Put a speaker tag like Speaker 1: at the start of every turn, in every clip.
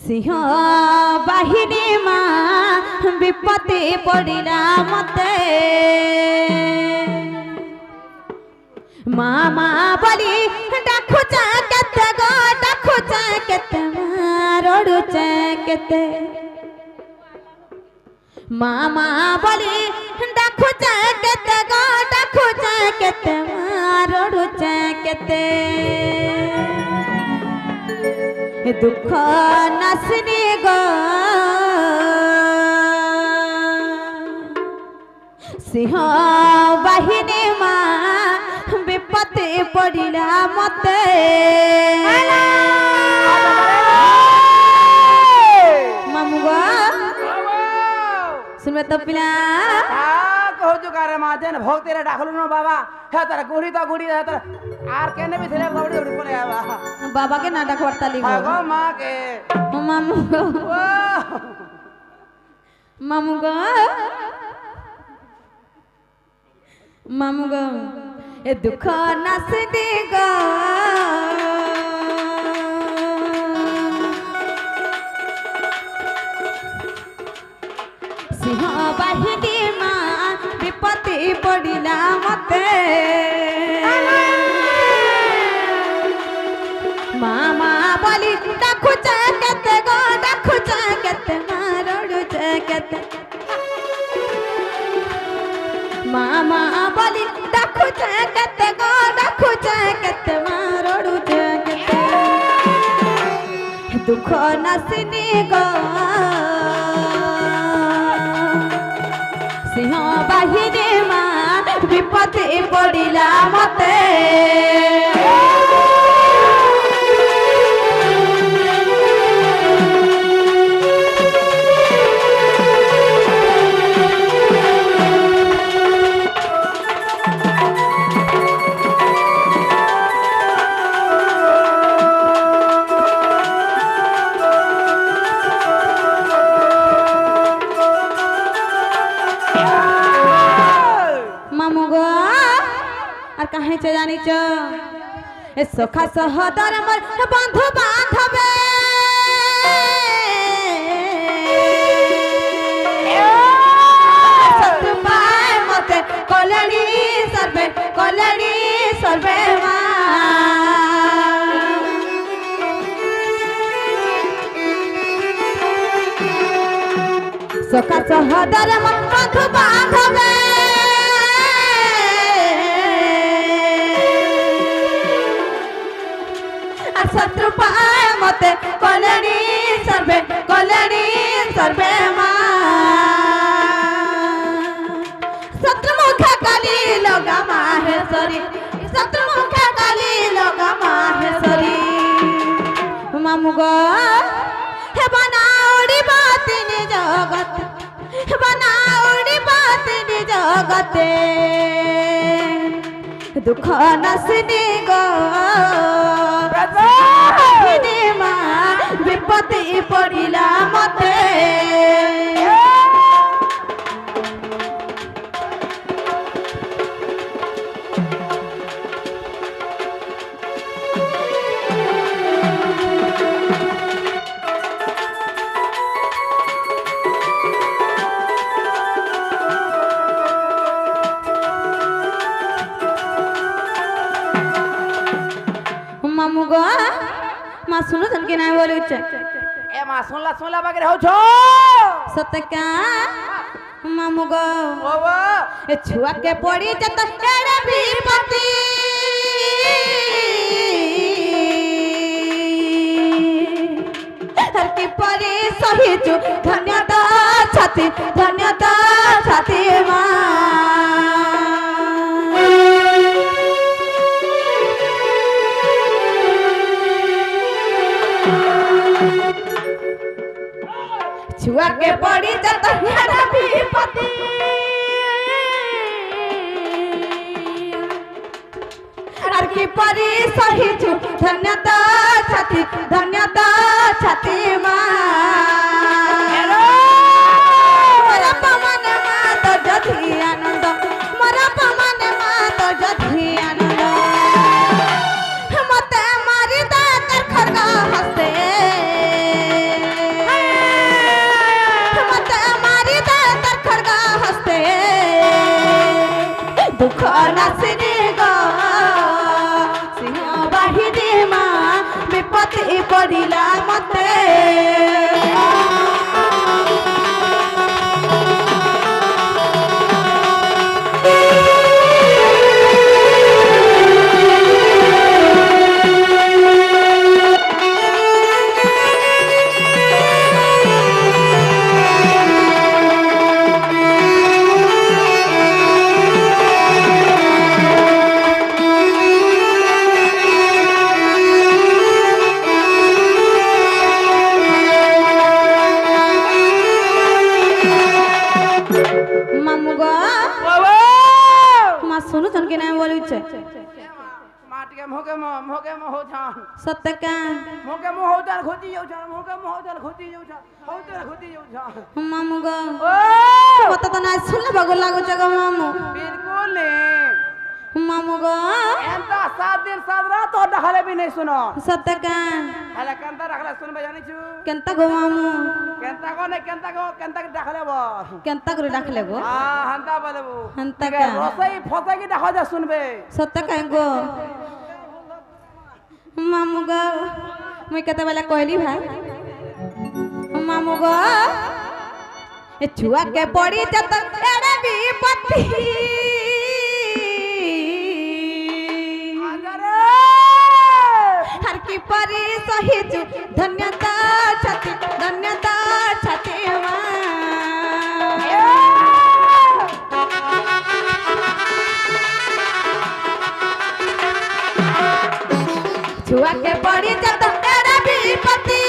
Speaker 1: सिंह बाहिनी माँ विपत्ति पड़िला मते मामा बोली डाकुचा केते गो डाकुचा केते रडुचा केते मामा बोली डाकुचा केते गो डाकुचा केते रडुचा केते दुख नासनी गो सिंह बाहिनी माँ विपत्ति पड़िला मते मामू गो सुनबे तो पिला
Speaker 2: कहू चुका रे माते न भोग तेरे डाखलु न बाबा हे तारा गुड़ी तो गुड़ी है तारा आर केने भी थले दौड़ी दौड़ी बोले आवा
Speaker 1: बाबा के नाटक वार्ता लिखो
Speaker 2: हां गो मां के
Speaker 1: मामू गो मामू गो मामू गो ए दुख नास दे गो सिंह बाहिनी माँ विपत्ति पड़िला मते मामा बोली डाकुचा केते गो डाकुचा केते रडुचा केते मामा बोली डाकुचा केते गो डाकुचा केते रडुचा केते दुख नासिनी गो सिंह बाहिनी माँ विपत्ति पड़िला मते कहीं चे जानी चो ए सखा सहोदर मोर बंधु बांधवे सतु पाए मते कोलड़ी सर्वे मां सखा सहोदर मोर बंधु बांधवे शत्रु पाए मते कोलड़ी सर्वे मां शत्रु मुखा काली लगा माहेश्वरी शत्रु मुखा काली लगा माहेश्वरी मामू गो हे बनाउड़ी बातिनी जगत बनाउड़ी बातिनी जगते दुख नसनी गो विपत्ति पड़िला मते मामू गो माँ सुनो तन के ना बोले
Speaker 2: ए मां सुनला बागे हो छो
Speaker 1: सतका मामू गो
Speaker 2: ओवा
Speaker 1: ए छुआ के पड़ी जत तेरे विपत्ति हर की परी सही जो धन्यता छाती मां छुआ के पड़ी जत तेरे विपत्ति हर की परी सही जो धन्यता छाती मां मोरा पवन मां तो जधी आनंद मोरा पवन मां तो जधी आनंद मते मारी दा कर खरगा हंसते দুঃখ নাসিনি গো সিংহ বাহিনী মা বিপত্তি পড়িলা মতে মামু গো
Speaker 2: বাবা
Speaker 1: মা শুনুছন কি না বলিছে
Speaker 2: মাটিকে মোকে মোহ ছান
Speaker 1: সত্য কা
Speaker 2: মোকে মোহ তার খুঁজি যাও ছান মোকে মোহ তার খুঁজি যাও ছান হউ তার খুঁজি যাও ছান
Speaker 1: মামু গো
Speaker 2: ও
Speaker 1: কথা তো না শুনলে বাগো লাগুছে গো মামু
Speaker 2: बिल्कुल नहीं
Speaker 1: মামু গো
Speaker 2: एंता 7 दिन 7 रात और डखले भी नहीं सुनो
Speaker 1: সত্য কা
Speaker 2: हले कंता डखले सुनबे जानी छु
Speaker 1: কেনতা গো মামু
Speaker 2: केंता के डखले बो
Speaker 1: কেনতা করে ডাকলে গো
Speaker 2: हां हंता बोलबो
Speaker 1: हंता का?
Speaker 2: रसई फसई के डखा जा सुनबे
Speaker 1: সত্য কা গো মামু গো মুই কেতেবেলা কইলি ভাই মামু গো এ ছুয়া কে পড়ি যত এড়ে বিপত্তি
Speaker 2: आजारे
Speaker 1: हर की परी सहिचु धन्यता छति मा छुआ के पड़ी जत तेरा विपत्ति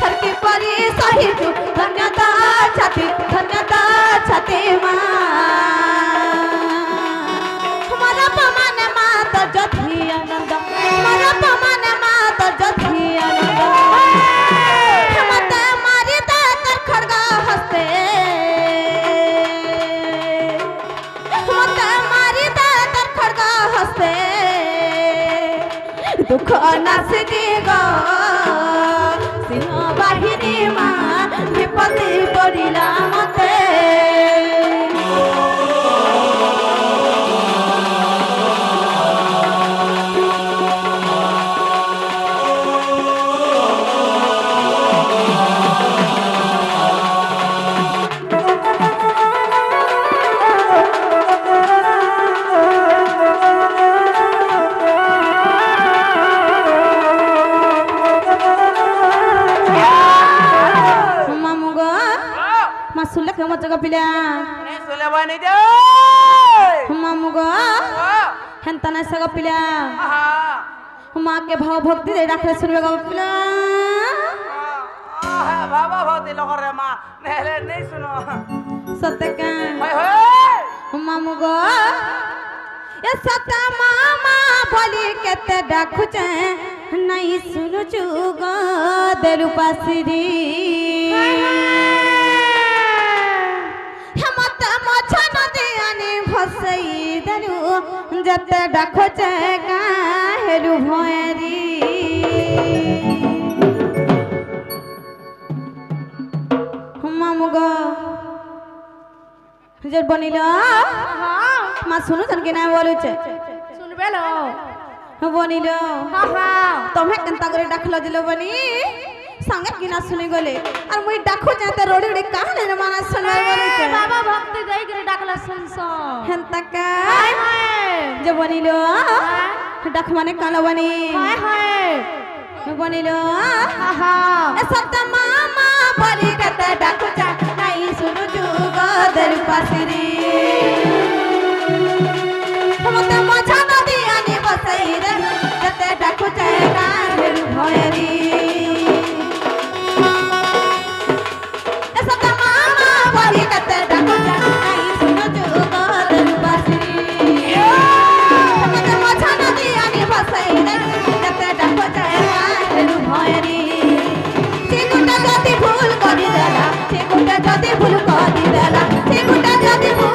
Speaker 1: हर की परी सहिचु धन्यता छति मा हमारा पमान मात जथी आनंद हमारा पमान मात जथी आनंद हमते मारी दात खड़गा हंसते हमते मारी दात खड़गा हंसते दुख नासिनी गो सिंह बाहिनी मा विपत्ति पड़िला मते मामू गो मा सुले के मत पिला
Speaker 2: नहीं सुले बनी दे
Speaker 1: मामू गो हेंता ना सग पिला माँ के भाव भक्ति दे रखले सुनबे गो पिला
Speaker 2: बाबा बहुत दिल कर रे मां नहीं सुनो
Speaker 1: सत्य का
Speaker 2: हाय हाय
Speaker 1: मामू गो ए सता मामा बोली केते डाकुचे नहीं सुनु चुगो देलु पासिरी हमत मछा नदी आनी भसई देलु जते डाकुचे काहेलु भयरी मामू गो जे बनिलो মা শুনুছেন কি না বলুছে
Speaker 3: শুনবে লো
Speaker 1: বনিল
Speaker 3: হ্যাঁ
Speaker 1: তুমি কেনতা করে ডাকলো দিল বনি সঙ্গে কি না শুনি গলে আর মুই ডাকু যাতে রড়ি রড়ি কাহনে রে মানা শুনবে বলুছে
Speaker 3: বাবা ভক্তি দেই করে ডাকলা শুনছ
Speaker 1: হেনতা কা
Speaker 3: হায় হায়
Speaker 1: যে বনিল ডাক মানে কালো বনি
Speaker 3: হায় হায়
Speaker 1: বনিল
Speaker 3: আহা
Speaker 1: এ সত্য মামা বলি কতে ডাকু যা নাই শুনু যুগ দের পাসিরি हमते मछा नदी आनी बसई रे जते डाकू जाएगा मेरू भयरी ए सता मामा बोली कते डाकू जा आई सुनो जुग देलु बासरी हमते मछा नदी आनी बसई रे जते डाकू जाएगा मेरू भयरी चिकुटा जदी भूल करी देला चिकुटा जदी भूल करी देला चिकुटा जदी भूल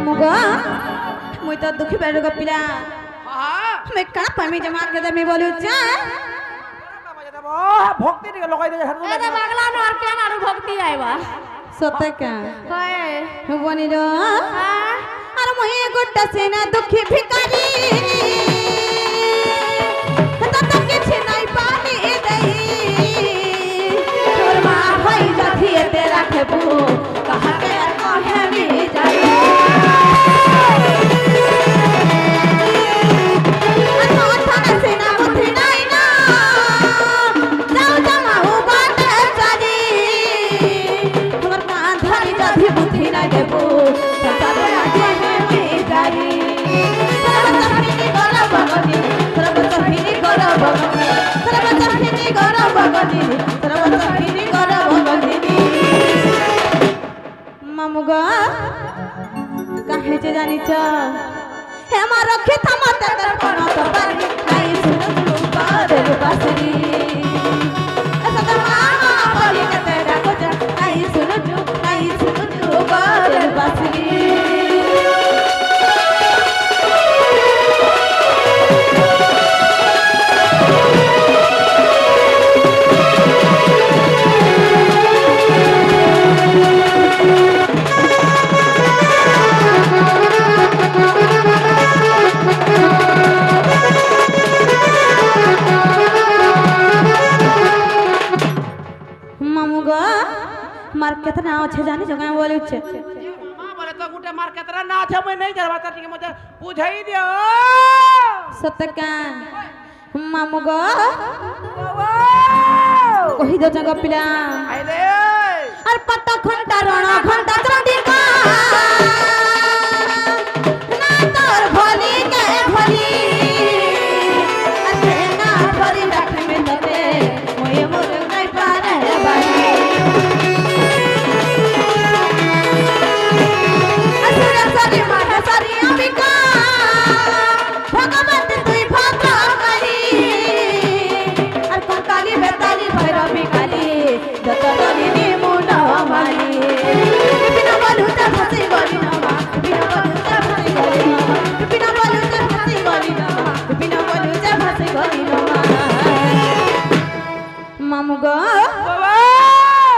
Speaker 1: মামু গো মুই তো দুঃখী বেড়ে গো পিলা
Speaker 2: হ্যাঁ
Speaker 1: মুই কানা পামি জমা কে দেমি বলুছে
Speaker 2: ভক্তি টিকে লগাই দিয়ে হাত
Speaker 3: এ বাগলা নো আর কেন আর ভক্তি আইবা
Speaker 1: সত্যি কা
Speaker 3: হয়
Speaker 1: বনির
Speaker 3: হ্যাঁ
Speaker 1: আর মুই গোটা সেনা দুঃখী ভিখারি তত কিছু নাই পানি দেই তোর মা হই গাথিয়েতে রাখবো কাহাকে কহে মি যাই মামুগা কাহে যে জানিছ হেমা রক্ষে থামাতে তার কোন তো পারি নাই শুনো চুপা দেব বাসরি এসা তো মা বলি কতে ডাকো যা নাই শুনো চুপা দেব বাসরি मार कितना अच्छे जानी जगह बोले छे
Speaker 2: मां बोले तो गुटे मार केतरा ना छे मैं नहीं जरवा टिके मुझे बुझाई दियो
Speaker 1: सत्यका मामू गो कहि दो जगह पिला
Speaker 2: आइले
Speaker 1: और पत्ता घंटा रण घंटा चंडी का ना तोर भोली के भोली अते ना भरी रख में तते मोय मोर नहीं पारे बाई मामू गो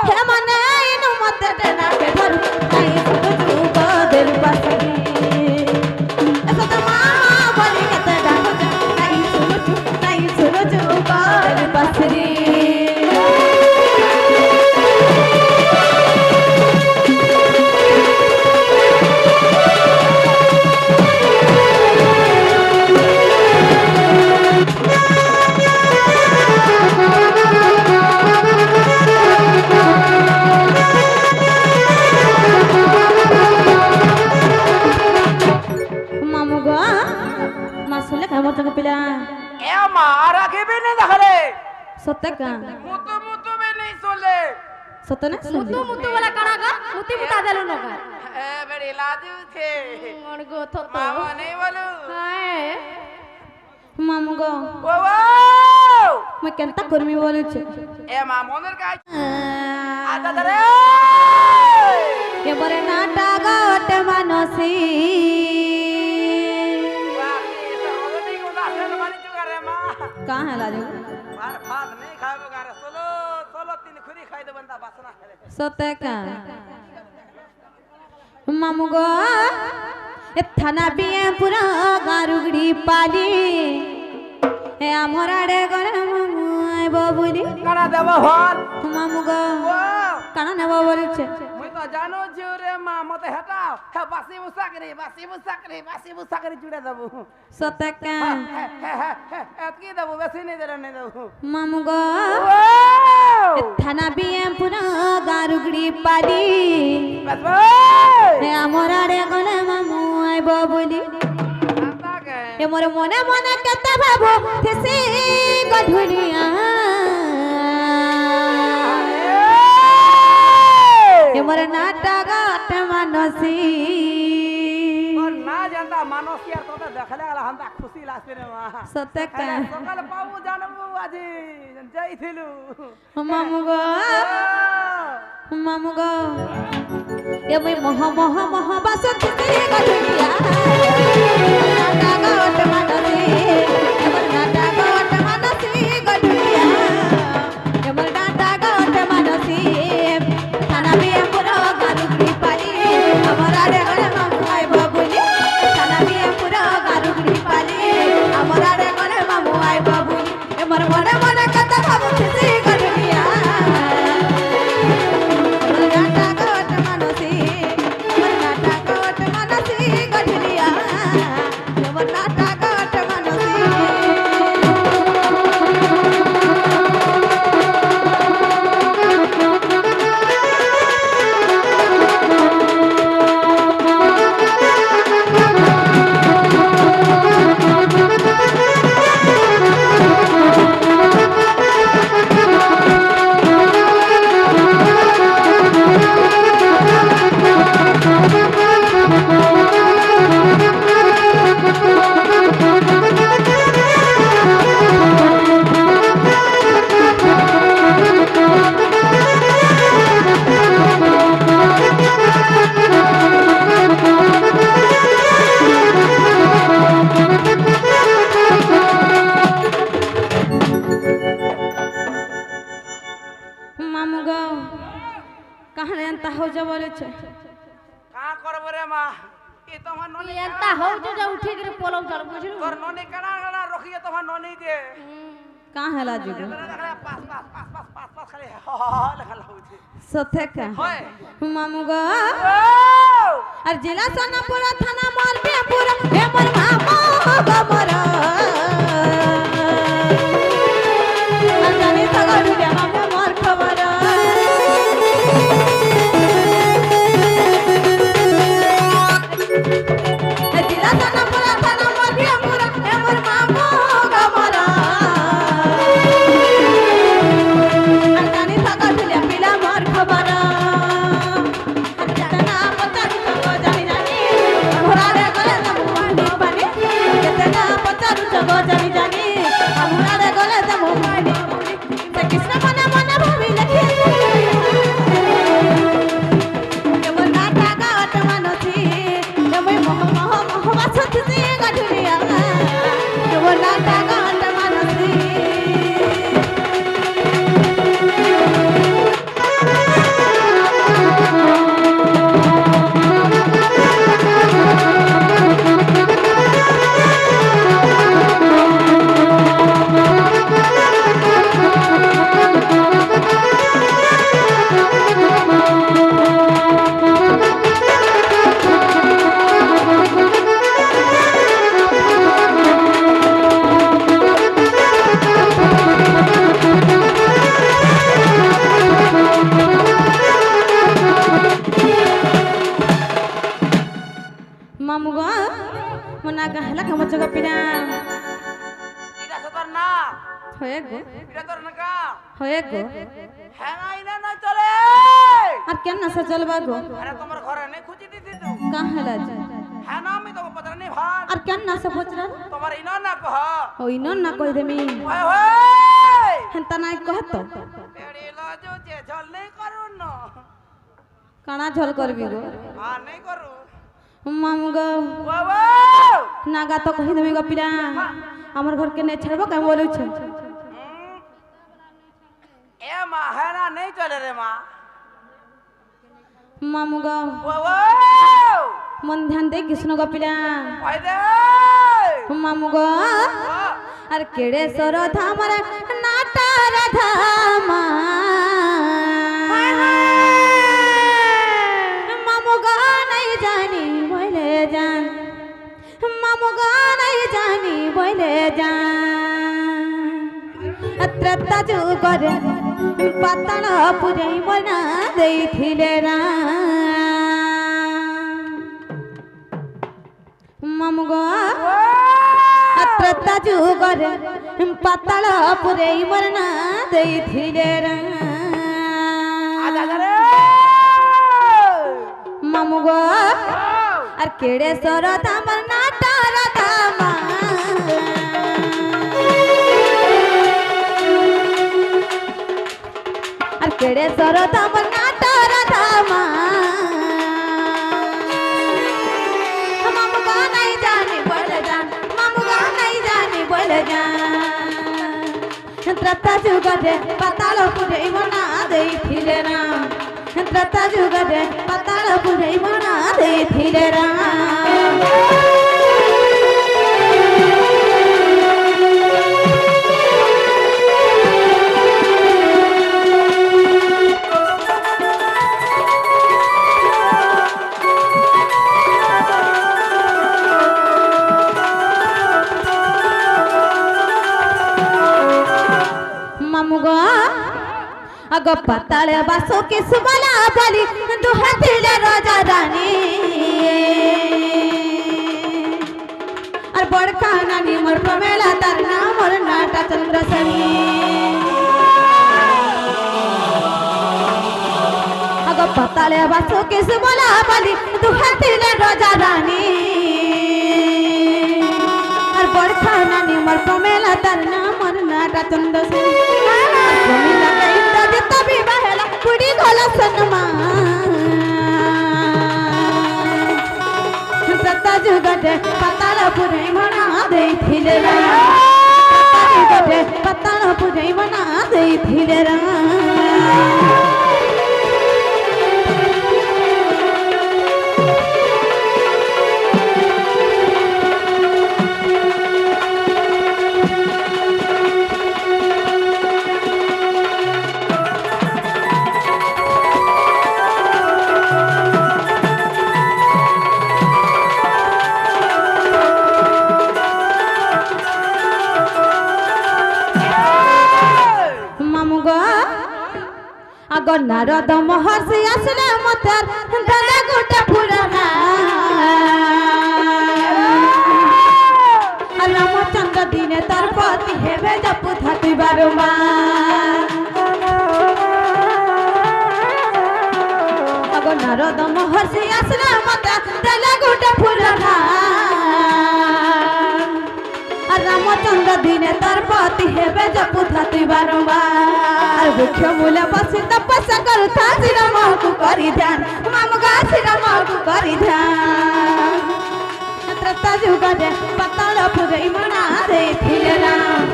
Speaker 1: हे मने इनु मते देना के धरू आई सुतु को दिल बसगी ऐसा तो मां बोली कते डाको आई सुनु को दिल बसगी पिला
Speaker 2: ए मारा के भी नहीं देखले
Speaker 1: सत्य का
Speaker 2: मुतु मुतु में नहीं सोले
Speaker 1: सत्य ना
Speaker 3: मुतु मुतु वाला काना का मुती मुता देलो न का
Speaker 2: ए बड़ी लाजू थे
Speaker 3: मन गो थतो
Speaker 2: मामा नहीं बोलू
Speaker 3: हाय
Speaker 1: मामू गो
Speaker 2: ओ
Speaker 1: मैं केनता कर्मी बोलू छे
Speaker 2: ए मामोनर का आता दरे
Speaker 1: ये बरे नाटा गोटे मानसी कहाँ है लाजू
Speaker 2: बार भात नहीं खाबो गारे सोलो सोलो तीन खुरी खाई दे बंदा बासना करे
Speaker 1: सत्य का मामू गो ए थाना बिए पूरा गारुगड़ी पाली ए हमर आड़े गरे मामू आइबो बोली
Speaker 2: काना देबो हल
Speaker 1: मामू गो
Speaker 2: ओ
Speaker 1: काना नेबो बोली छे
Speaker 2: मुई तो जानो छु रे मां मते हटाओ हे बासी मुसाकरी चुड़ा देबो
Speaker 1: सत्य का
Speaker 2: एतकी देबो बेसी नहीं देरे नहीं देबो
Speaker 1: मामू गो
Speaker 2: ओ
Speaker 1: ए थाना बिए पूरा गारुगड़ी पाली
Speaker 2: बस
Speaker 1: ए हमर आड़े गरे मामू आइबो बोली
Speaker 2: आता के
Speaker 1: ए मोर मने मने केते भाबो थेसी गढुलिया ए मोर नाटा गाट मानसी
Speaker 2: और ना जानता মানসী আর তোতে দেখালে গেল হান্তা খুশি লাগছে রে মা
Speaker 1: সত্যি কা
Speaker 2: সকালে পাবো জানবো আজি যাইছিলু
Speaker 1: মামু গো মামু গো এ মই মহ বাসন্তী গঠুলিয়া নাটা গট মানসী এমন নাটা গট মানসী গঠুলিয়া এমন নাটা গট মানসী থানা বিয়ে পুরো গারু কৃপালি আমার আড়ে গড়ে মামু আই বাবুলি থানা বিয়ে পুরো গারু কৃপালি আমার আড়ে গড়ে মামু আই বাবুলি এমন মনে মনে কথা ভাবুছি গঠুলিয়া নাটা গট মানসী এমন নাটা গট মানসী গঠুলিয়া এমন নাটা গট মানসী মামু গো কাহলে এন্তা হও যা বলেছে
Speaker 2: কা করব রে মা এ তোমার ননি
Speaker 3: এন্তা হউছে যে উঠে করে পলও চল বুঝলু
Speaker 2: তোর ননি কানা কানা রখিয়ে তোমার ননি কে
Speaker 1: কা হেলা যুগ
Speaker 2: দেখলে pass pass pass pass pass pass খালি লেখা লাগুছে
Speaker 1: সত্যি কা
Speaker 2: হয়
Speaker 1: মামু গো
Speaker 2: ও
Speaker 1: আর জেলা সোনাপুর থানা মরবিয়াপুর এ মোর মামু গো মোর আর জানি তো গড়ুয়া মামু মোর খবর জেলা সোনাপুর থানা মরবিয়াপুর এ মোর মামু গো মোর আর জানি তো গড়ুয়া পিলা মোর খবর কেতনা পচারু জগ জানি জানি ঘোড়ারে গলে যাবো পানি পানি কেতনা পচারু জগ জানি জানি ঘোড়ারে গলে যাবো পানি সে কৃষ্ণ মনে মনে ভাবি লেখি কেবল নাটা গাট মানসী কেবল মহ বাসন্তী গঠুলিয়া কেবল নাটা গাট মানসী মামু গো মনা গাহলা কাম জগ পিনা
Speaker 2: এটা তোর না
Speaker 1: হয়ে গো
Speaker 2: এটা তোর না কা
Speaker 1: হয়ে গো
Speaker 2: হ্যাঁ না ইনা না চলে
Speaker 1: আর কেন না সে চলবা গো
Speaker 2: আরে তোমার ঘরে নেই খুঁজি দিতি তু
Speaker 1: কাহলা যা
Speaker 2: হ্যাঁ না আমি তোমার পত্র নেই ভাত
Speaker 1: আর কেন না সে পচরা
Speaker 2: তোমার ইনা না কহ
Speaker 1: ওই নন না কই দেমি
Speaker 2: ওই ওই
Speaker 1: হেনতা নাই কহত
Speaker 2: পেড়ি লাজো যে জল নেই করুন না
Speaker 1: কানা ঝল করবি গো
Speaker 2: হ্যাঁ নেই করু
Speaker 1: মামু গো
Speaker 2: ও ও
Speaker 1: নাগা তো কহি দেমি গো পিরা আমার ঘর কে নাই ছাড়বো কেন বলছ
Speaker 2: এ মা হ্যাঁ না নেই চলে রে মা
Speaker 1: মামু গো
Speaker 2: ও ও
Speaker 1: মন ধ্যান দে কৃষ্ণ গো পিরা
Speaker 2: ওই দে
Speaker 1: মামু গো আর কেড়ে সর ধামরা নাটা রাধামা মামু গো নাই জানি বলে জান মামু গো নাই জানি বলে জান अत्रता जो करे पतन पुरे बना देथिले रा ममगो अत्रता जो करे पतन पुरे बना देथिले रा ममगो আর কেড়ে সর তামর নাট केड़े सरदम नाटर धामा मामुगा नहीं जाने बोले जान मामुगा नहीं जाने बोले जान त्रता जुगदे पताल पुरे मना दे थिले राम त्रता जुगदे पताल पुरे मना दे थिले राम अग पताल बासो के सुबला बली दुहतिले राजा रानी और बड़का नानी मोर प्रमेला तार नाम मोर नाटा चंद्रसनी अग पताल बासो के सुबला बली दुहतिले राजा रानी और बड़का नानी मोर प्रमेला तार नाम मोर नाटा चंद्रसनी प्रमेला तभी बहला कुड़ी गोला सनमा त्रता जुगदे पताल पुरे मना दे थिले त्रता जुगदे पताल पुरे मना दे थिले अगर नारद महर्षि आसले मतार दादा गोटा पुराना रामचंद्र दिने तार पति हेबे जपु थाती बारंबार अगर नारद महर्षि आसले मतार दादा गोटा पुराना रामचंद्र दिने तार पति हेबे जपु थाती बारंबार वृक्ष मूल बसी तपस्या करुथा श्रीराम को करी ध्यान मामुगा श्रीराम को करी ध्यान त्रता जुगदे पताल पुरे मना दे थिले राम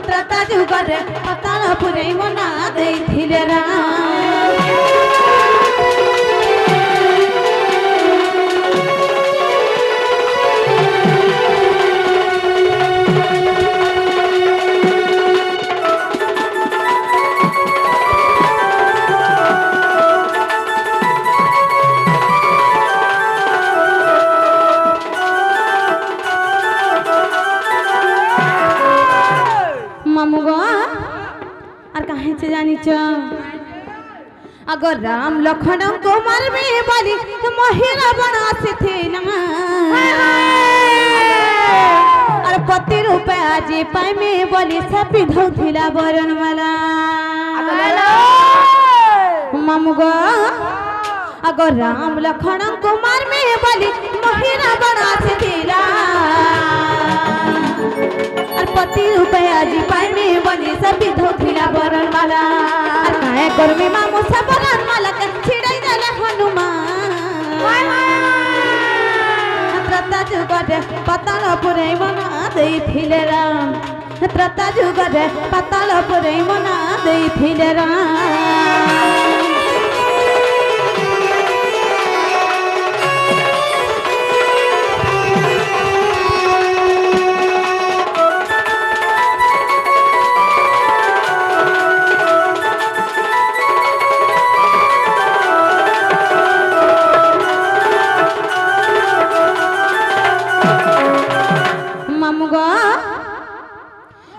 Speaker 1: त्रता जुगदे पताल पुरे मना दे थिले राम अगर राम लखन को मारबे बोली महिला बनासी थी ना और पति रूपे आज पाई में बोली सपी धौथिला बरन वाला मामुगो अगर राम लखन को मारबे बोली महिला बनासी थी ना और पति रूपे आज पाई में बोली सपी धौथिला बरन वाला काय कर्मी मामू सबरन मालक छिड़ाई देले हनुमान त्रता जुगदे पताल पुरे मना दे थिले राम त्रता जुगदे पताल पुरे मना दे थिले राम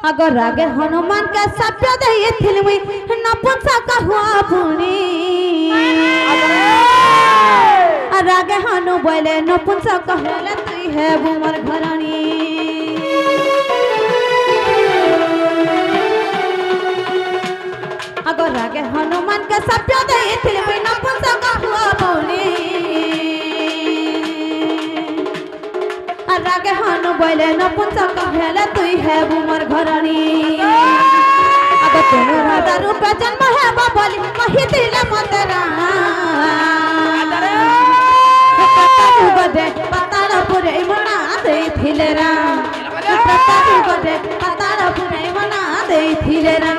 Speaker 1: अगर रागे हनुमान का सप्य दे थिलमी नपुंसक हुआ पुनी रागे हनु बोले नपुंसक होले तुई है बुमर घरानी अगर रागे हनुमान का सप्य दे थिलमी नपुंसक हुआ पुनी रागे हनु बोले नपुंसक होले तुई है बुमर घरानी तेनु राजा रूप जन्म है बोली कही दिले मतरा गदे पतार पुरे मना देथिले रा गदे पतार पुरे मना देथिले रा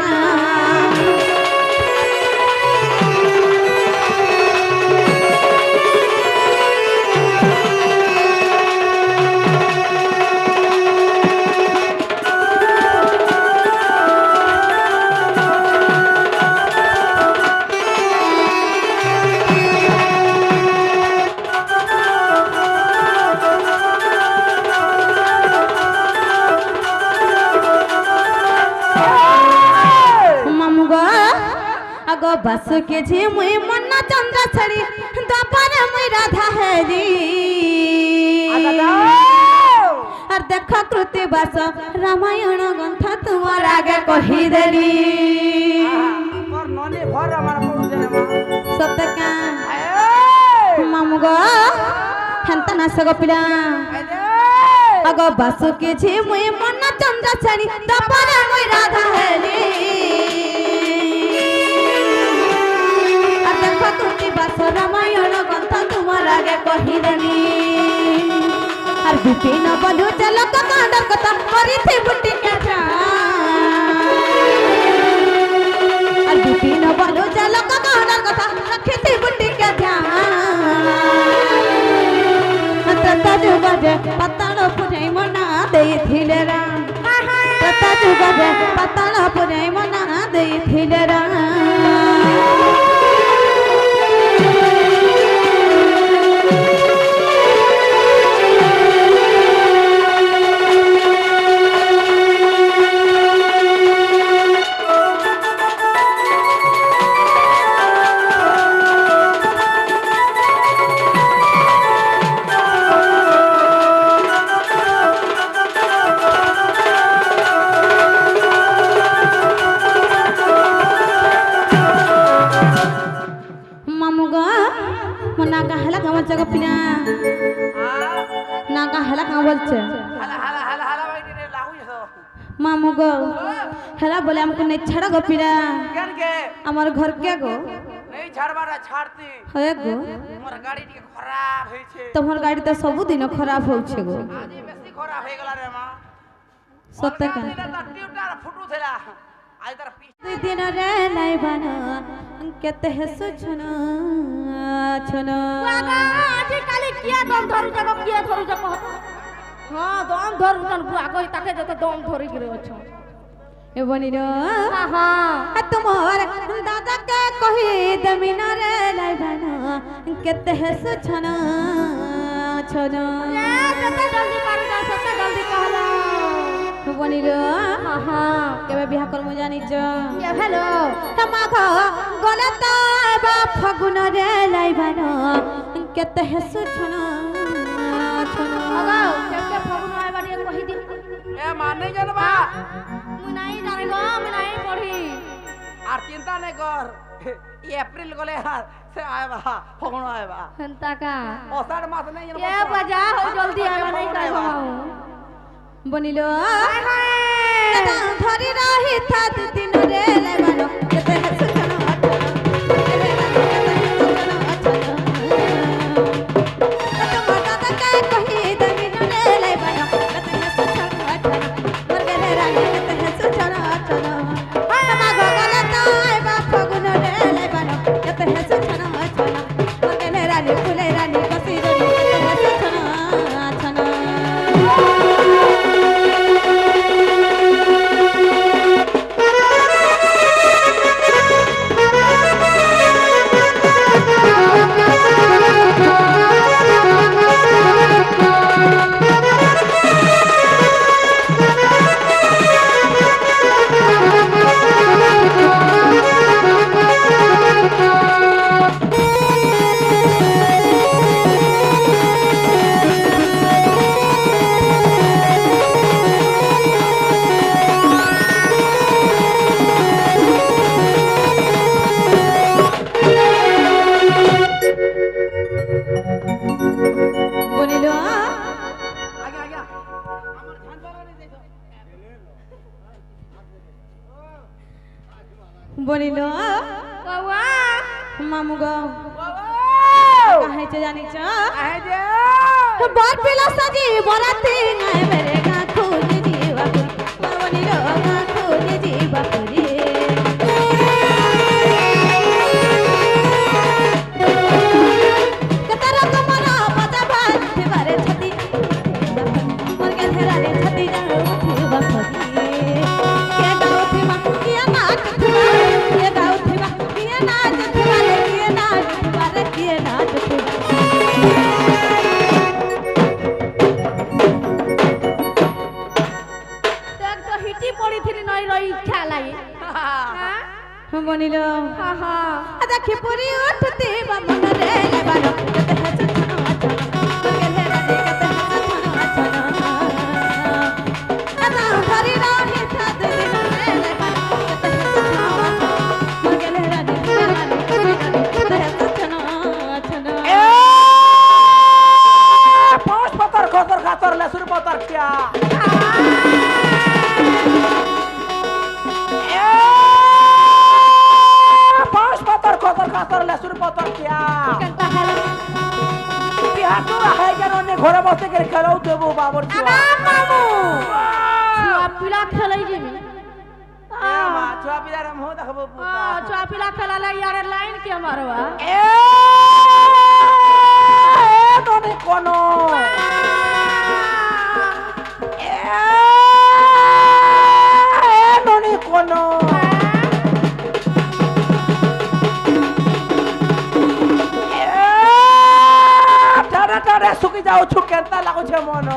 Speaker 1: बस के झे मुई मन्ना चंद्र छड़ी दपर मुई राधा हेरी और देख कृति बस रामायण ग्रंथ तुम्हार आगे कही देली
Speaker 2: पर नने भर हमारा पड़ू जने मां
Speaker 1: सत्य का मामू गो हंता ना सगो पिला अगो बस के झे मुई मन्ना चंद्र छड़ी दपर मुई राधा हेरी रामायण ग्रंथ तुम्हार आगे कही देली और विपिन बलु चलो कांड कथा करी थी बुटी के और विपिन बलु चलो कांड कथा रखी थी बुटी के तता जुगजे पताल पुरे मना देथिले रा तता जुगजे पताल पुरे मना देथिले रा जगह पिना ना का हला का बोलছে
Speaker 2: हाला भाई रे लागू हो
Speaker 1: मामू गो हला बोले हमको नहीं छाड़ा गो पिना
Speaker 2: केन के
Speaker 1: हमार घर के गो
Speaker 2: नहीं छाड़बारा छाड़ती
Speaker 1: है गो
Speaker 2: मोर गाड़ी के खराब होई छे
Speaker 1: तुम्हार गाड़ी तो सब दिन खराब हो छे गो
Speaker 2: आज बेसी खराब हो गेला रे मां
Speaker 1: सत्य का
Speaker 2: ट्यूटर फुटू थेला आज तार
Speaker 1: दुई दिन रे लाई बना केते हेसु छना छना
Speaker 3: बागा आज काली किया दम धरु जगह किया धरु जगह हां दम धरु जन बुआ कहि ताके जते दम धरि गिरे अछो
Speaker 1: ए बनी रो
Speaker 3: हां हां
Speaker 1: तुम्हार दादा के कहि दमिना रे लाई बना केते हेसु छना छना
Speaker 3: ए जते जल्दी कर जा सते जल्दी कहला
Speaker 1: बनी रो
Speaker 3: हां हां
Speaker 1: केबे बियाह कर मु जानि छ
Speaker 3: ये हेलो
Speaker 1: तमाखा गलत बा फगुन रे लाई बना केते हेसु छना छना
Speaker 3: अगा केके फगुन आइ बाड़ी कहि दी
Speaker 2: ए माने जनबा
Speaker 3: मु नहीं जाने गो मु नहीं पढ़ी
Speaker 2: आर चिंता नहीं कर ये अप्रैल गले यार से आएबा फगुन आएबा
Speaker 3: हंता का
Speaker 2: ओसार मास नहीं जनबा
Speaker 3: ये बजा हो जल्दी आवा नहीं कर पाऊं
Speaker 1: बनिलो धरी रही था दिन रे लाई बना केते हेसु বলিল
Speaker 3: বাবা
Speaker 1: মামু গো কাহাইছে জানিছ
Speaker 2: আহে যে
Speaker 1: বর পিলা সাজি বরাতে নাই মেরে গা খুলে জিবা বলিল গা খুলে জিবা পুরি কতরা তোমারা বাজা ভাত বারে ছতি মোর গে হেরারে ছতি যা উঠিবা ফতি কে গাও থিবা কে নাচ থিবা কে গাও থিবা কে নাচ থিবা রে কে নাচ থিবা রে কে নাচ থিবা
Speaker 3: দেখ তো হিটি পড়িছিলি নই রই খেলাই হ্যাঁ
Speaker 1: বনিল
Speaker 3: আহা
Speaker 1: দেখি পুরি উঠতে বামন রে লেবানো কতে হাস ছনো আছনো মগে হেরা দে কতে হাস ছনো আছনো আনা ধরি রাহি সাদ দিন রে লেবানো কতে হাস ছনো আছনো মগে হেরা দে কতে হাস ছনো আছনো
Speaker 2: এ পাঁচ পতর খতর খাতর লেসুর পতর কিয়া পাঁচ পতর খতর খাতর লেসুর পতর কিয়া
Speaker 3: কেনতা হেলা
Speaker 2: বিহার তো রাখাই কেন নে ঘরে বসে করে খেলাও দেবো বাবর
Speaker 3: আবা মামু ছুয়া পিলা খেলাই যাবি
Speaker 2: মা ছুয়া পিলার মুহ দেখবো পুতা
Speaker 3: ছুয়া পিলা খেলালে ইয়ারে লাইন কে মারবা
Speaker 2: এ ননি কোন এ ননি কোন টাটা টাটা শুকি যাও ছু কেনতা লাগুছে মন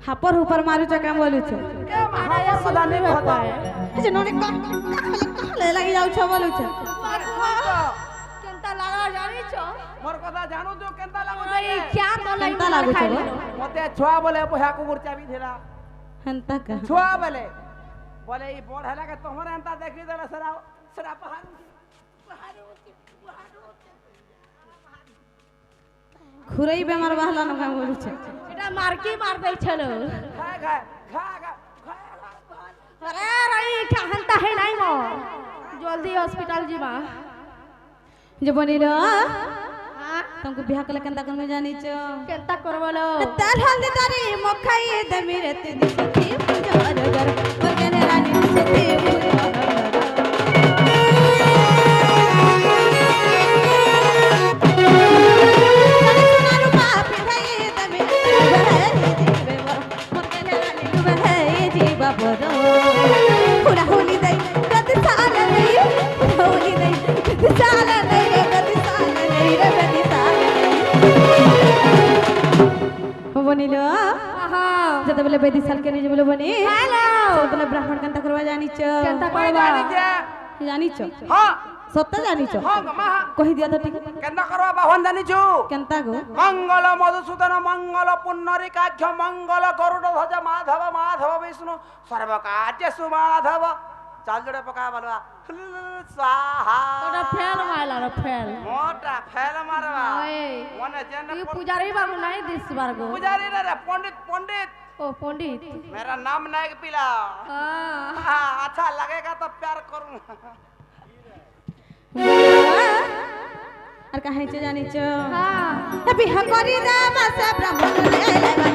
Speaker 1: হাপর হুপর মারুছ কাম বলুছ
Speaker 2: কথা নেই কথা
Speaker 1: যে ননে কালে লাগি যাউছ বলুছ
Speaker 3: কেনতা লাগা জানিছ
Speaker 2: মোর কথা জানো তো কেনতা লাগুছে
Speaker 3: এই ক্যা তো লাইন
Speaker 1: কেনতা লাগুছে
Speaker 3: খাইলি
Speaker 1: গো?
Speaker 2: মতে ছুয়া বলে বহা কুকুর চাবি ধেলা
Speaker 1: হেনতা কা
Speaker 2: ছুয়া বলে এই বড় হেলাকে তোমার এন্তা দেখি দেলা সেরা সেরা পাহাড়
Speaker 1: খুরাই বেমার বাহলানো কাম বলুছ
Speaker 3: এটা মারকি মার দেইছিল
Speaker 2: খা খা খা খা
Speaker 3: আরে রই কাহনতা হে নাই মো জলদি হসপিটাল জিবা
Speaker 1: যে বনিল
Speaker 3: হ্যাঁ
Speaker 1: तुमको बिहा कले केनता करमे जानिछ
Speaker 3: কেনতা করবলো
Speaker 1: ताल हल्दी तारी मखाई दमी रते दिसती पुजार घर बगने रानी दिसती पूरा होली दई कद साल नहीं होली दई कद साल नहीं कद साल नहीं रे कद साल नहीं बनिल
Speaker 3: আহা
Speaker 1: जते बेले बेदी साल के नहीं बोले बनी
Speaker 3: হ্যালো
Speaker 1: सब बेले ब्राह्मण केनता करवा जानिछ
Speaker 3: কেনতা
Speaker 2: কই
Speaker 3: করবা
Speaker 2: জানিছে
Speaker 1: जानिछ
Speaker 2: হ্যাঁ
Speaker 1: सत्य जानिछ
Speaker 2: হ্যাঁ মা
Speaker 1: कहि दिया तो ठीक
Speaker 2: কেনতা করবা বাহন জানিছু
Speaker 1: केनता गो
Speaker 2: মঙ্গল মধুসূদন মঙ্গল পুণ্যরিকাক্ষ মঙ্গল গরুড় ধ্বজ মাধব মাধব বিষ্ণু সর্বকার্য সুমাধব চাল জোড়ে পকা বলবা সাহা
Speaker 3: তোরা ফেল মাইলা রে ফেল
Speaker 2: মোটা ফেল মারবা
Speaker 3: ওই
Speaker 2: মনে জেনে
Speaker 3: তুই পূজারি বাবু নাই দিস বারগো
Speaker 2: পুজারি রে পণ্ডিত পণ্ডিত
Speaker 3: ও পণ্ডিত
Speaker 2: मेरा नाम नायक पिला हाँ, अच्छा लगेगा तो प्यार करूँ
Speaker 1: আর কাহাইছে জানিছ
Speaker 3: হ্যাঁ
Speaker 1: বিহা করি দাম সে ব্রাহ্মণ রে লেবান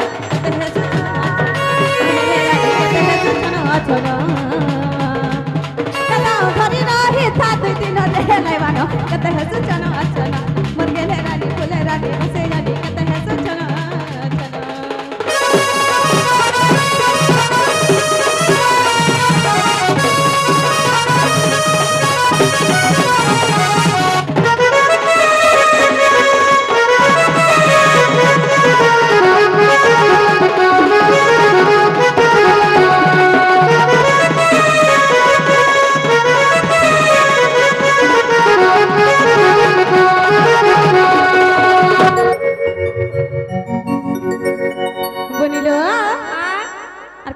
Speaker 1: ধরি রহি সাত দিন রে লেবান কত হসু চন অচন মর্গে রানী ফুলে রানী সে রানী কত হসু চন অচন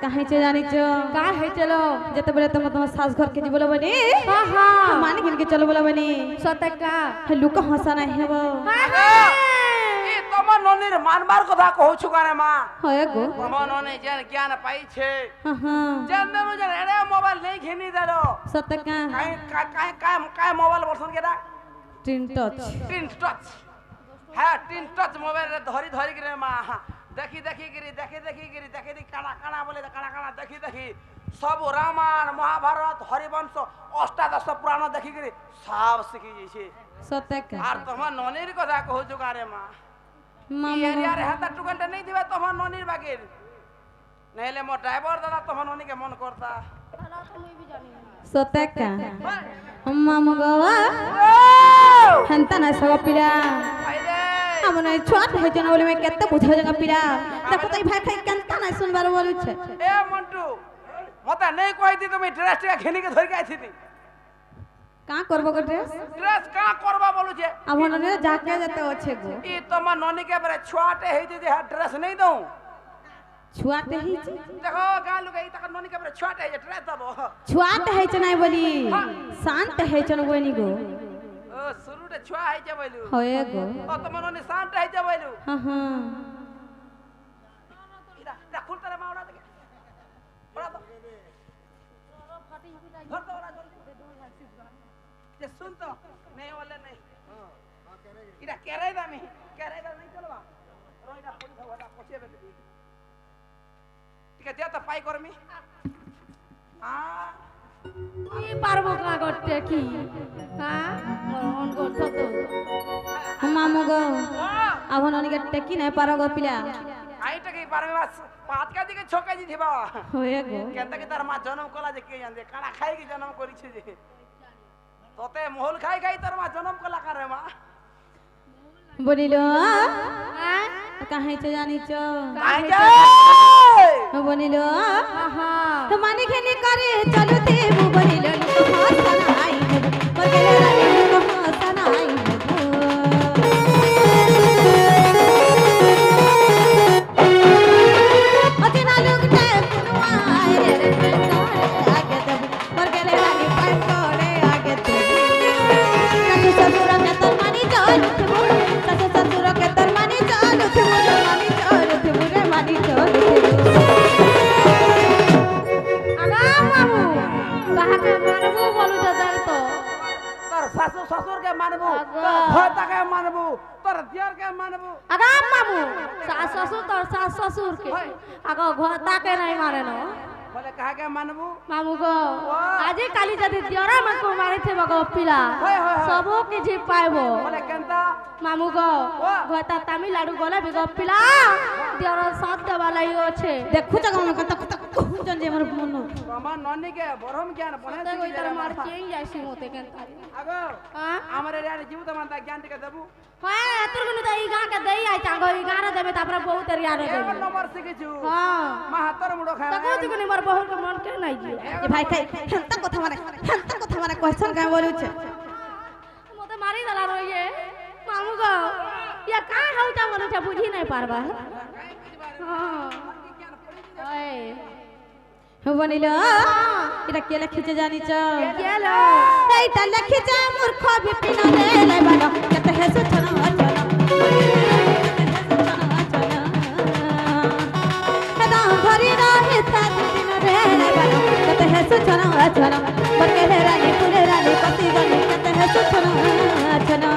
Speaker 1: কাহিছে জানিছ
Speaker 3: का है चलो
Speaker 1: যেতেবেলে তোমার শাস ঘর কে বলো বনি
Speaker 3: हाँ हाँ
Speaker 1: মানে কিনকে চলো বলো বনি
Speaker 3: सत्य का
Speaker 1: লুক হসা নাই হেব
Speaker 2: এ তোমার ননির মানবার কথা কହୁଛୁ কারে মা
Speaker 1: হয় গো
Speaker 2: তোমার ননি যেন জ্ঞান পাইছে
Speaker 1: হ্যাঁ
Speaker 2: যেন দেনু যেন এড়ে মোবাইল নেই ঘিনি দেলো
Speaker 1: সত্যকা
Speaker 2: কাই মোবাইল বলছন কেডা
Speaker 1: টিন টচ
Speaker 2: টিন টচ হ্যাঁ টিন টচ মোবাইল রে ধরি ধরি করে মা দেখি দেখি গিরি দেখি দেখি গিরি দেখি দেখি কানা কানা বলে কানা কানা দেখি দেখি সব রামায়ণ মহাভারত হরিবংশ অষ্টাদশ পুরাণ দেখি গিরি সব শিখি যাইছে
Speaker 1: সত্যকা
Speaker 2: আর তোমার ননির কথা কହୁଛୁ কারে মা
Speaker 1: মামু
Speaker 2: এরিয়ারে হাতা টুকানটা নেই দিবা তোমার ননির বাগের নাইলে মো ড্রাইভার দাদা তোমার ননিকে মন করতা
Speaker 1: সত্যকা মামু গো হন্তা না সব পিলা
Speaker 2: আইরে
Speaker 1: আমনে ছোট হইছে না বলে মে কেতে বুঝাও জায়গা পিলা দেখো তাই ভাই খাই কেনতা না শুনবার বলুছে
Speaker 2: এ মন্টু মতে নেই কইতি তুমি ড্রেসটা ঘেনিকে ধরি আইছিতি
Speaker 1: কা করব গো ড্রেস
Speaker 2: ড্রেস কা করবা বলুছে
Speaker 1: আমনে যাকে যেতে আছে গো
Speaker 2: ই তোমার ননিকে বরে ছোয়াটে হইতি যে ড্রেস নেই দઉં
Speaker 1: ছুয়াতে হইছে
Speaker 2: দেখো গাঁ লুকে ই তাকে ননিকে বরে ছোয়াটে যে ড্রেস দেবো
Speaker 1: ছুয়াতে হইছে নাই বলি শান্ত হইছে না বইনি গো
Speaker 2: ও শুরুতে ছোয়া হইছে বইলু
Speaker 1: হয় গো
Speaker 2: ও তোমার ননি শান্ত হইছে বইলু
Speaker 1: হ্যাঁ হ্যাঁ
Speaker 2: ইরা খুলতে রে মাওড়া দেখে ওরা তো ধর তো ওরা জলদি যে শুন তো নেই বলে নেই ইরা কেরাই দামি नहीं चलवा रोइडा पुलिस वाला पछे बेटे ठीक है जा तो पाई करमी हां
Speaker 3: কি পারবো কা করতে কি হ্যাঁ মন করছ তো
Speaker 1: মামু গো আবন অনিকে টেকি নাই পারো গো পিলা
Speaker 2: आईटा की पारमे बास पात का दिके छोका जी थिबा
Speaker 1: होए गो
Speaker 2: केनता के तार मां जन्म कला जे के जान काना खाई के जन्म करी छे जे तोते मोहल खाई खाई तार मां जन्म कला करे मां
Speaker 1: বলিলো
Speaker 3: হ্যাঁ
Speaker 1: কাহে চ জানি চ
Speaker 2: आई जाए
Speaker 1: বলিলো
Speaker 3: হ্যাঁ
Speaker 1: মানে খেনি করে চলতে মু বলিলো হাসনাই বগলে রানী হাসনাই অদিনা লোকটা কুনওয়াই রে আগে দেব বগলে রানী পাই করে আগে দেব সাসু সসুর কে তোর মানি চল উঠবো সাসু সসুর কে তোর মানি চল উঠবো মানি চল উঠবো রে মানি চল উঠবো
Speaker 3: আগাম মামু কাহাকে মারবো বলু দাদা তো
Speaker 2: तोर सासू ससुर के मानबू
Speaker 3: अगो।
Speaker 2: तोर भोता के मानबू तोर दियर के मानबू
Speaker 3: আগাম মামু শাশ শ্বশুর তোর শাশ শ্বশুর কে আগো ঘরটা কে নাই মারে ন
Speaker 2: बोले कहा के मानबू
Speaker 3: মামু গো আজি কালি যদি দিয়রা মাকো মারিথিব গো পিলা
Speaker 2: হয়, হয়, হয়।
Speaker 3: সবু কিছু পাইবো
Speaker 2: बोले केनता
Speaker 3: মামু গো ঘরটা তামিলনাড়ু গলে বি গো পিলা দিয়র সাথ দেবা লাই আছে
Speaker 1: দেখু জাগা মন কথা কথা কুজন যে আমার মন
Speaker 2: আমার ননি के बरम ज्ञान बने
Speaker 3: দেখো তার মার চেই যাইছি মতে কেনতা
Speaker 2: आगो
Speaker 3: হ্যাঁ
Speaker 2: हमरे रे जीवित मानता ज्ञान टिके देबू
Speaker 3: হ্যাঁ তোর গুনি তো এই গা কে দেই আই চাঙ্গ এই গারে দেবে তারপরে বহুত রিয়ারে
Speaker 2: एक
Speaker 3: দেবে
Speaker 2: नंबर सिखिछु
Speaker 3: হ্যাঁ
Speaker 2: महातर मुडो
Speaker 3: তো
Speaker 2: खाना
Speaker 3: কইছি কোনি মোর বহুত মন কে নাই জি
Speaker 1: যে ভাই খাই হেনতা কথা মানে কোশ্চেন কাই বলুছে
Speaker 3: মতে মারি দেলা রইয়ে মামু গো ইয়া কা হউতা বলছে বুঝি নাই পারবা হ্যাঁ
Speaker 1: বনিলো এটা কে লিখেছে জানিছ
Speaker 3: গেলো
Speaker 1: এইটা লিখেছে মূর্খ বিপিন রে লাইবানো কত হেসু ছনা ছনা কদা ভরি রাহে সাত দিন রে লাইবানো কত হেসু ছনা ছনা বরকে রানী পুরে রানী পতি গনি কত হেসু ছনা ছনা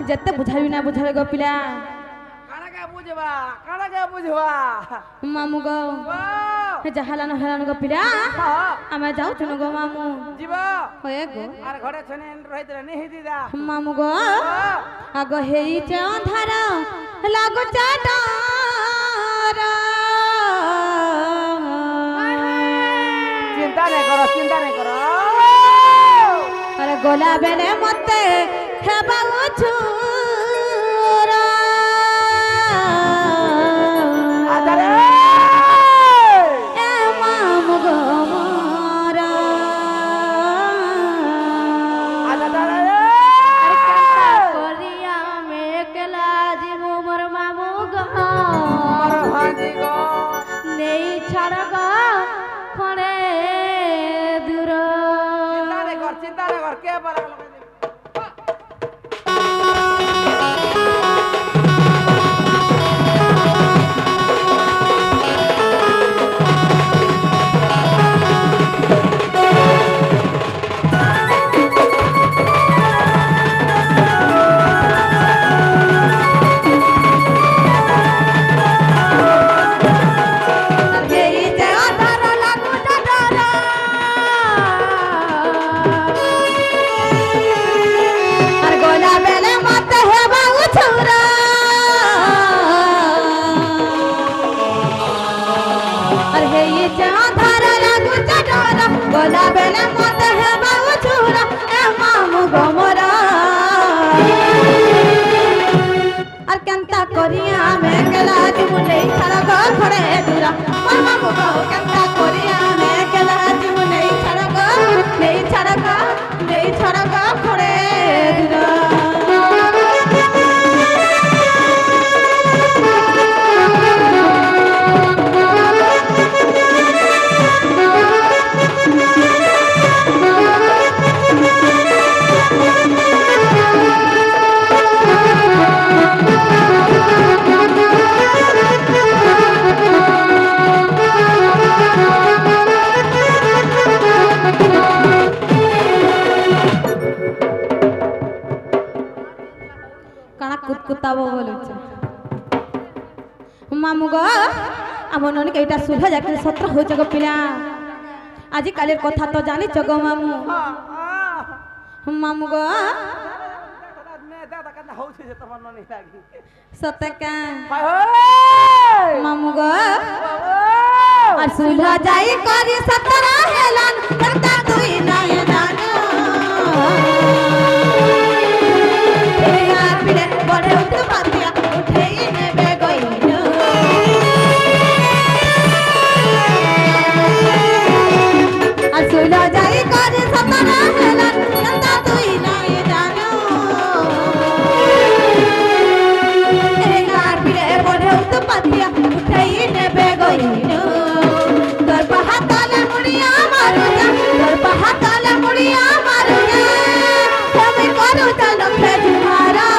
Speaker 1: যেতে বুঝাবি না বুঝাবে গো পিলা
Speaker 2: खाना কানা কে বুঝবা
Speaker 3: মামু গো যাহালানো হেলানো গো পিলা আমি যাউছু গো মামু
Speaker 2: জীব
Speaker 3: হয়ে গো
Speaker 2: আর ঘরে ছনে রহিতে নেহি দিদা
Speaker 3: মামু গো আগ হেইছে অন্ধার লাগু চাটারা
Speaker 2: চিন্তা নাই করো
Speaker 3: আরে গোলা বেলে মতে হেবা ছুরা
Speaker 2: আদারে
Speaker 3: এ মামু গো মোরা
Speaker 2: আদারে
Speaker 3: করিয়া মে কেলা জীব মোর মামু গো
Speaker 2: আর ভাজি গো
Speaker 3: নেই ছাড়া গো খড়ে দূর
Speaker 2: চিন্তা নাই কর কে বলা
Speaker 3: হেইছে অন্ধার লাগু চাটারা আর গোলা বেলে মতে হেবা ছুরা আর হেইছে অন্ধার লাগু চাটারা গোলা বেলে মতে হেবা ছুরা এ মামু গো মোরা আর কেনতা করিয়া মে গেলা জীবনে ছাড়া গো ঘরে দূরা মোর মামু গো কেনতা করিয়া মে গেলা জীবনে ছাড়া গো নেই ছাড়া গো ঘরে দূরা কানা কুতকুতাবো বলছে মামু গো আমার ননিকে এটা শুভ যাকে সত্র হয়েছে গো পিলা আজি কালের কথা তো জানিছ গো মামু মামু গো
Speaker 2: দাদা কান্না হচ্ছে যে তোমার ননি লাগি
Speaker 3: সতকা
Speaker 2: হায় হায়
Speaker 3: মামু গো আর শুভ যাই করি সতরা হেলান করতা তুই নাই জানো আর পিলে বড়ে উঠে পাতিয়া উঠেই নেবে গইনো আর শুভ যাই করি সতরা হেলান করতা তুই নাই জানো আর পিলে বড়ে উঠে পাতিয়া উঠেই নেবে গইনো তোর পাহাতালে মুড়িয়া মারুনা তোর পাহাতালে মুড়িয়া মারুনা তুমি করো চলো ফেজুমারা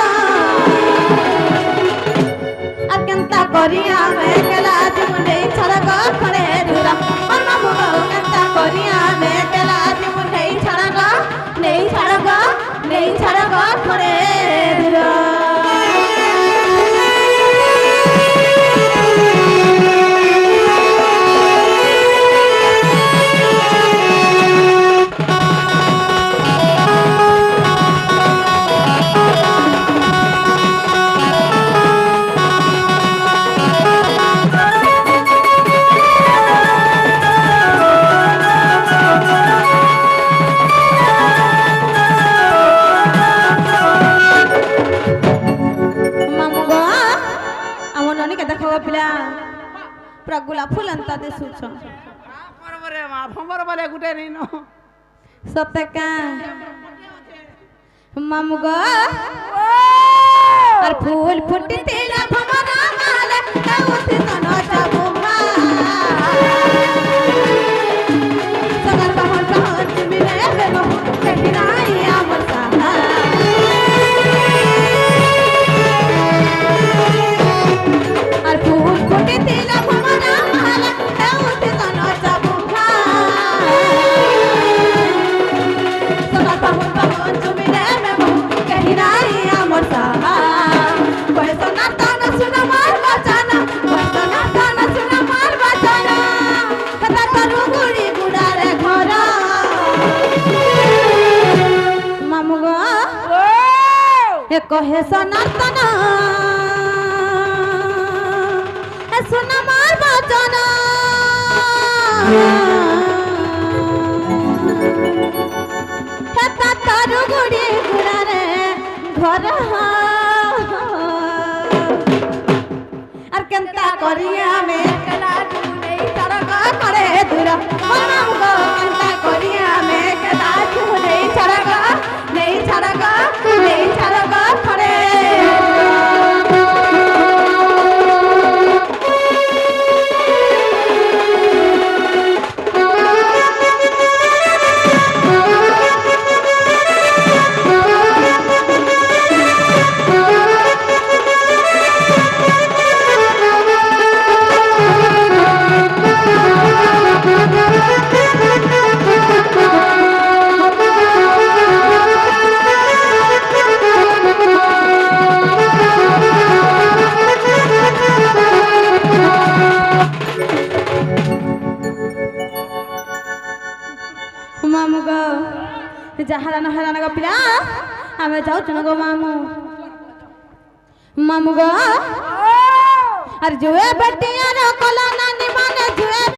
Speaker 3: আর কেনতা করিয়া মে কেলা জীবনে ছাড়া গো খড়ে দূরা মোর মামু গো কেনতা করিয়া মে কেলা জীবনে ছাড়া গো খড়ে দূরা পুরা গোলাপ ফুল আনতা দিছুছ
Speaker 2: করবরে মা ভমর বলে গুটে নিন
Speaker 3: সতকা মামু গো আর ফুল ফুটি তেলা ভমরা মালা কাউতে তন যাবো মা সগর বহন বহন মিলে রে বহু কঠিনাই আমার সাহা আর ফুল ফুটি তেলা ভমরা মালা কাউতে তন যাবো মা সগর বহন বহন মিলে রে বহু কঠিনাই আমার সাহা কই সোনা তন कहे सनातन सुन मार बचन तारू गुड़ी गुड़ारे घर और केंता करिया में कला नहीं सड़क करे दूर मनाऊंगा केंता करिया में कला नहीं सड़क करे मामू गो जहारान हरान गो पिला आमे जाऊ गो मामू गो अरे जुए बेटिया रो कला नानी माने जुए